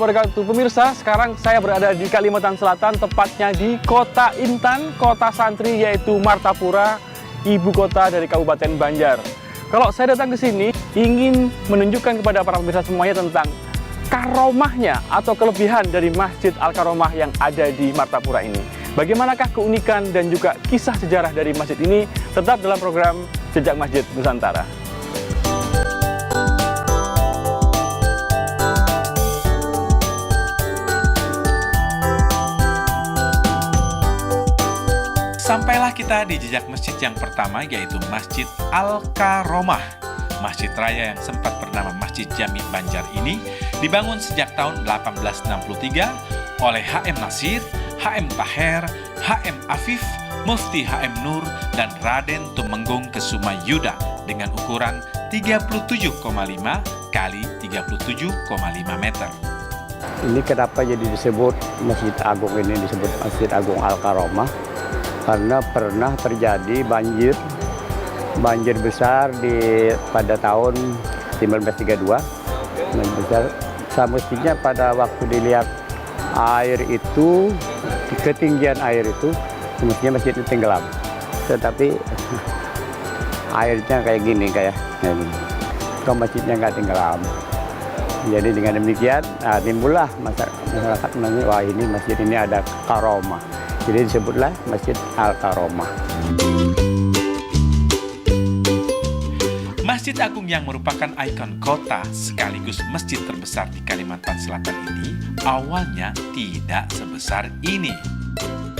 Wabarakatuh pemirsa, sekarang saya berada di Kalimantan Selatan, tepatnya di Kota Intan, kota santri yaitu Martapura, ibu kota dari Kabupaten Banjar. Kalau saya datang ke sini ingin menunjukkan kepada para pemirsa semuanya tentang karomahnya atau kelebihan dari Masjid Al-Karomah yang ada di Martapura ini. Bagaimanakah keunikan dan juga kisah sejarah dari masjid ini? Tetap dalam program Jejak Masjid Nusantara. Sampailah kita di jejak masjid yang pertama, yaitu Masjid Al-Karomah. Masjid raya yang sempat bernama Masjid Jami Banjar ini dibangun sejak tahun 1863 oleh H.M. Nasir, H.M. Taher, H.M. Afif, Mufti H.M. Nur, dan Raden Tumenggung Kesumayuda dengan ukuran 37,5 kali 37,5 meter. Ini kenapa jadi disebut Masjid Agung ini disebut Masjid Agung Al-Karomah? Karena pernah terjadi banjir besar pada tahun 1932. Semestinya pada waktu dilihat air itu, ketinggian air itu, semestinya masjid itu tenggelam. Tetapi airnya kayak gini, kok masjidnya nggak tenggelam. Jadi dengan demikian, timbullah masyarakat menanya, wah ini masjid ini ada karomah. Jadi disebutlah Masjid Al-Karomah. Masjid Agung yang merupakan ikon kota sekaligus masjid terbesar di Kalimantan Selatan ini awalnya tidak sebesar ini.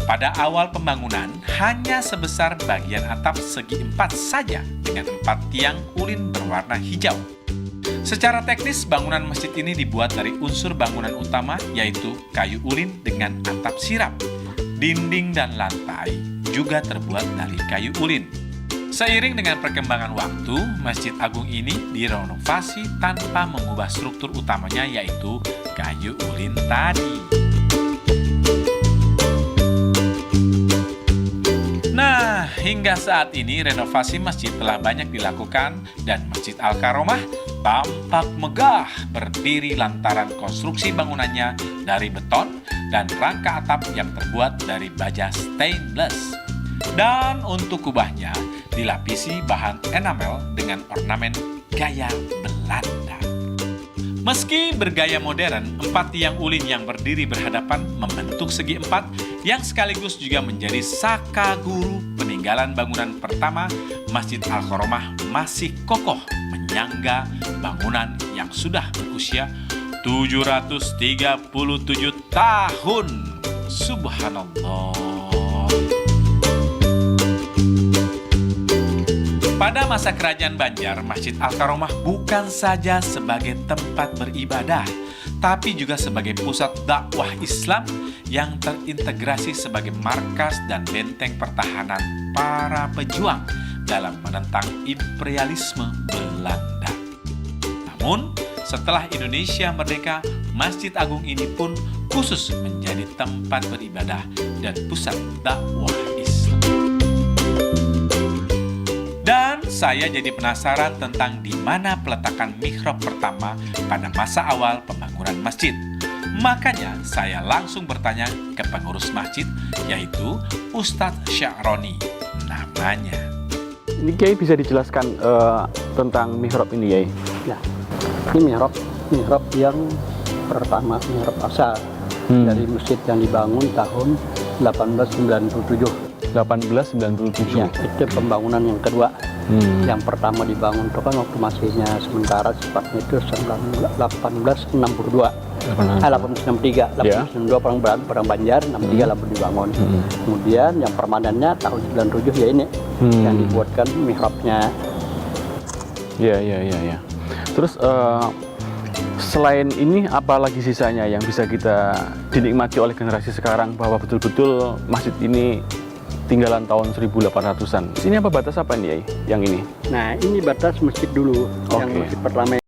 Pada awal pembangunan hanya sebesar bagian atap segi 4 saja dengan 4 tiang ulin berwarna hijau. Secara teknis bangunan masjid ini dibuat dari unsur bangunan utama yaitu kayu ulin dengan atap sirap. Dinding dan lantai juga terbuat dari kayu ulin. Seiring dengan perkembangan waktu, Masjid Agung ini direnovasi tanpa mengubah struktur utamanya yaitu kayu ulin tadi. Nah, hingga saat ini renovasi masjid telah banyak dilakukan dan Masjid Al-Karomah tampak megah berdiri lantaran konstruksi bangunannya dari beton dan rangka atap yang terbuat dari baja stainless. Dan untuk kubahnya dilapisi bahan enamel dengan ornamen gaya Belanda. Meski bergaya modern, 4 tiang ulin yang berdiri berhadapan membentuk segi 4 yang sekaligus juga menjadi saka guru peninggalan bangunan pertama Masjid Al-Karomah masih kokoh menyangga bangunan yang sudah berusia 737 tahun. Subhanallah. Pada masa kerajaan Banjar, Masjid Al-Karomah bukan saja sebagai tempat beribadah, tapi juga sebagai pusat dakwah Islam yang terintegrasi sebagai markas dan benteng pertahanan para pejuang dalam menentang imperialisme Belanda. Namun, setelah Indonesia merdeka, Masjid Agung ini pun khusus menjadi tempat beribadah dan pusat dakwah Islam. Dan saya jadi penasaran tentang di mana peletakan mihrab pertama pada masa awal pembangunan masjid. Makanya saya langsung bertanya ke pengurus masjid, yaitu Ustadz Sya'roni namanya. Ini Kiai bisa dijelaskan tentang mihrab ini, Kiai? Ya, ini mihrab yang pertama, mihrab asal dari masjid yang dibangun tahun 1897. 1897. Ya, itu pembangunan yang kedua. Yang pertama dibangun itu kan waktu masihnya sementara sifatnya itu 1862. 1863, 1862 perang Banjar, 63 lampu dibangun. Kemudian yang permanennya tahun 97 ya ini yang dibuatkan mihrabnya. Ya. Terus selain ini apa lagi sisanya yang bisa kita dinikmati oleh generasi sekarang bahwa betul-betul masjid ini tinggalan tahun 1800-an. Ini apa batas apa nih, Yai? Yang ini? Nah, ini batas masjid dulu. Yang masjid pertama